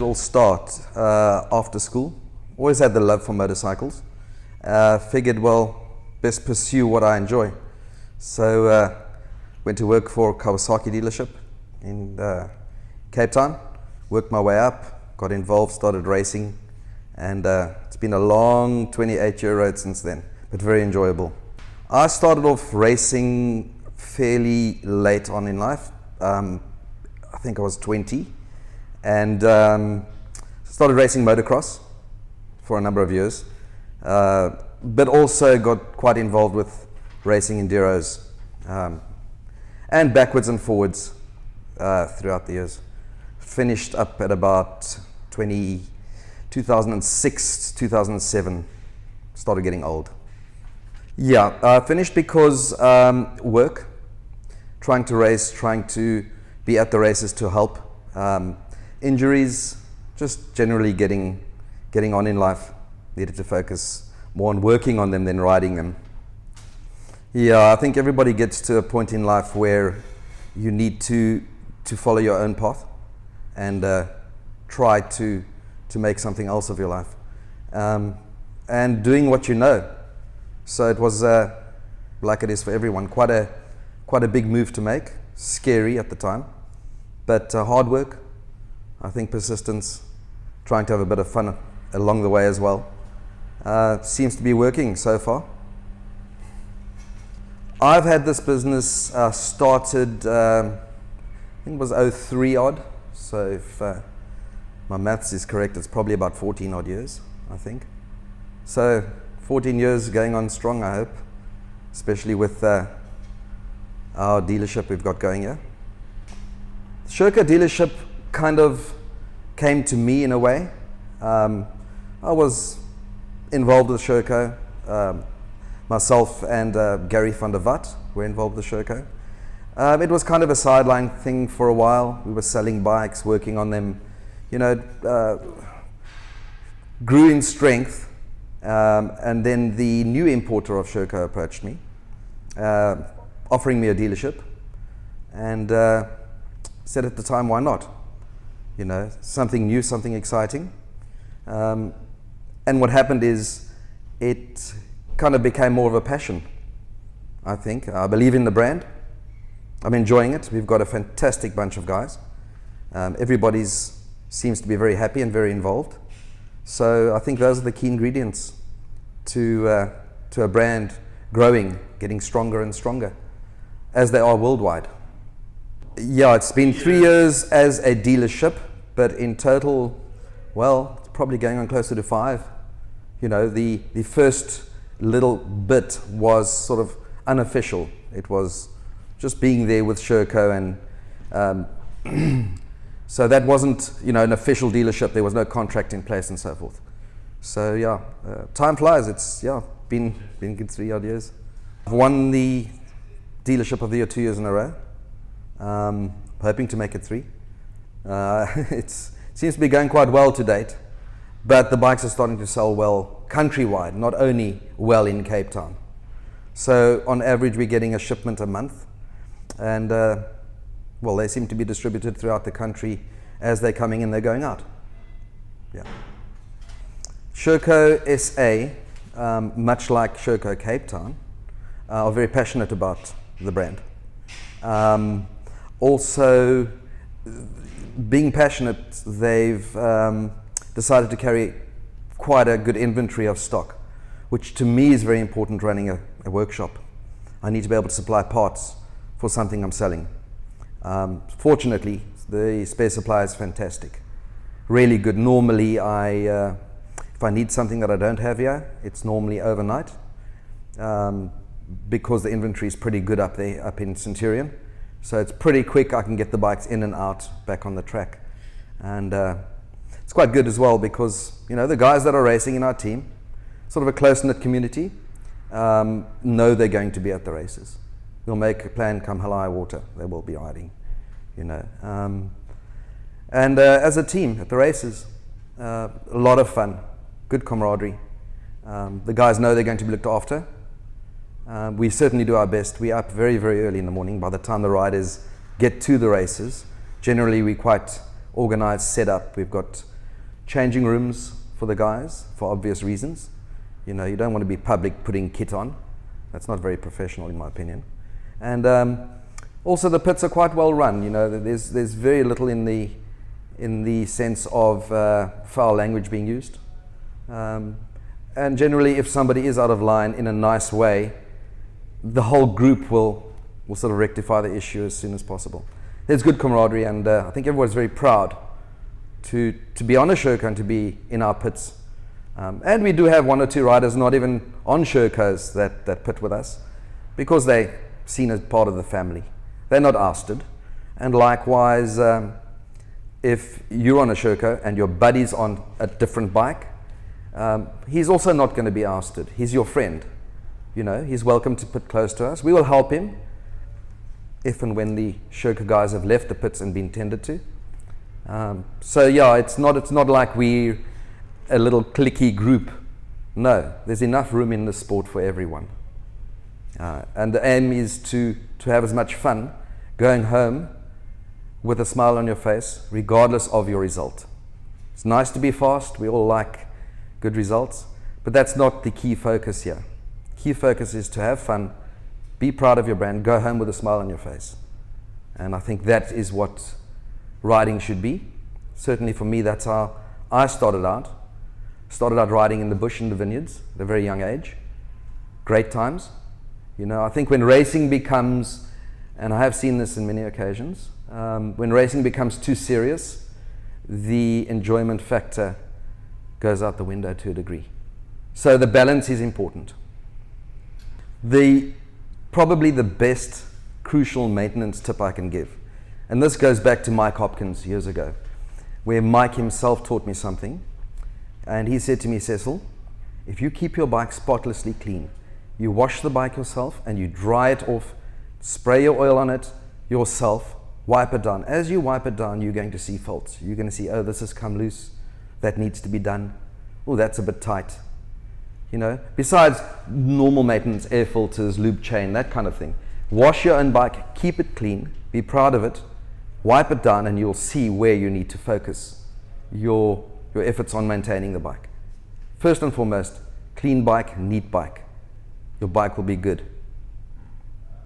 all start after school. Always had the love for motorcycles. Figured, well, best pursue what I enjoy. So went to work for a Kawasaki dealership in Cape Town. Worked my way up, got involved, started racing, and it's been a long 28-year road since then, but very enjoyable. I started off racing fairly late on in life. I think I was 20, and started racing motocross for a number of years, but also got quite involved with racing enduros, and backwards and forwards throughout the years. Finished up at about 2006, 2007, started getting old. Yeah, finished because work, trying to race, trying to be at the races to help. Injuries, just generally getting on in life. Needed to focus more on working on them than riding them. Yeah, I think everybody gets to a point in life where you need to follow your own path and try to make something else of your life, and doing what you know. So it was like it is for everyone, quite a big move to make, scary at the time, but hard work, I think persistence, trying to have a bit of fun along the way as well. Seems to be working so far. I've had this business started, I think it was 03 odd, so if my maths is correct, it's probably about 14 odd years, I think. So 14 years going on strong, I hope, especially with our dealership we've got going here. The Sherco dealership kind of came to me in a way. I was involved with Sherco. Myself and Gary van der Vat were involved with Sherco. It was kind of a sideline thing for a while. We were selling bikes, working on them, you know, grew in strength. And then the new importer of Sherco approached me, offering me a dealership, and said at the time, why not? You know, something new, something exciting. And what happened is it kind of became more of a passion, I think. I believe in the brand. I'm enjoying it. We've got a fantastic bunch of guys. Everybody seems to be very happy and very involved. So I think those are the key ingredients to a brand growing, getting stronger and stronger, as they are worldwide. Yeah, it's been 3 years as a dealership, but in total, well, it's probably going on closer to 5. You know, the first little bit was sort of unofficial. It was just being there with Sherco, and so that wasn't, you know, an official dealership. There was no contract in place and so forth. So yeah, time flies. It's been good 3 odd years. I've won the dealership of the year 2 years in a row. Hoping to make it 3. It seems to be going quite well to date, but the bikes are starting to sell well countrywide, not only well in Cape Town. So on average, we're getting a shipment a month, and well, they seem to be distributed throughout the country. As they're coming in, they're going out. Yeah. Sherco SA, much like Sherco Cape Town, are very passionate about the brand. Also, being passionate, they've decided to carry quite a good inventory of stock, which to me is very important running a workshop. I need to be able to supply parts for something I'm selling. Fortunately, the spare supply is fantastic, really good. Normally, if I need something that I don't have here, it's normally overnight, because the inventory is pretty good up there, up in Centurion. So it's pretty quick. I can get the bikes in and out back on the track, and it's quite good as well because, you know, the guys that are racing in our team, sort of a close-knit community, know they're going to be at the races. We'll make a plan come hell or high water. They will be riding, you know. And as a team at the races, a lot of fun, good camaraderie. The guys know they're going to be looked after. We certainly do our best. We're up very, very early in the morning. By the time the riders get to the races, generally we're quite organized, set up. We've got changing rooms for the guys for obvious reasons. You know, you don't want to be public putting kit on. That's not very professional in my opinion. And also the pits are quite well run. You know, there's very little in the sense of foul language being used. And generally, if somebody is out of line in a nice way, the whole group will sort of rectify the issue as soon as possible. There's good camaraderie, and I think everyone's very proud to be on a Sherco and to be in our pits. And we do have one or two riders not even on Shercos that pit with us, because they're seen as part of the family. They're not ousted. And likewise, if you're on a Sherco and your buddy's on a different bike, he's also not going to be ousted. He's your friend. You know, he's welcome to pit close to us. We will help him if and when the Sherco guys have left the pits and been tended to. So yeah, it's not like we're a little cliquey group. No, there's enough room in the sport for everyone. And the aim is to have as much fun going home with a smile on your face, regardless of your result. It's nice to be fast. We all like good results, but that's not the key focus here. Key focus is to have fun, be proud of your brand, go home with a smile on your face. And I think that is what riding should be. Certainly for me, that's how I started out. Started out riding in the bush in the vineyards at a very young age. Great times. You know, I think when racing becomes, and I have seen this in many occasions, when racing becomes too serious, the enjoyment factor goes out the window to a degree. So the balance is important. Probably the best crucial maintenance tip I can give, and this goes back to Mike Hopkins years ago, where Mike himself taught me something, and he said to me, Cecil, if you keep your bike spotlessly clean, you wash the bike yourself and you dry it off, spray your oil on it yourself, wipe it down. As you wipe it down, you're going to see faults. You're going to see, oh, this has come loose, that needs to be done. Oh, that's a bit tight. You know, besides normal maintenance, air filters, lube chain, that kind of thing. Wash your own bike, keep it clean, be proud of it, wipe it down, and you'll see where you need to focus your efforts on maintaining the bike. First and foremost, clean bike, neat bike. Your bike will be good.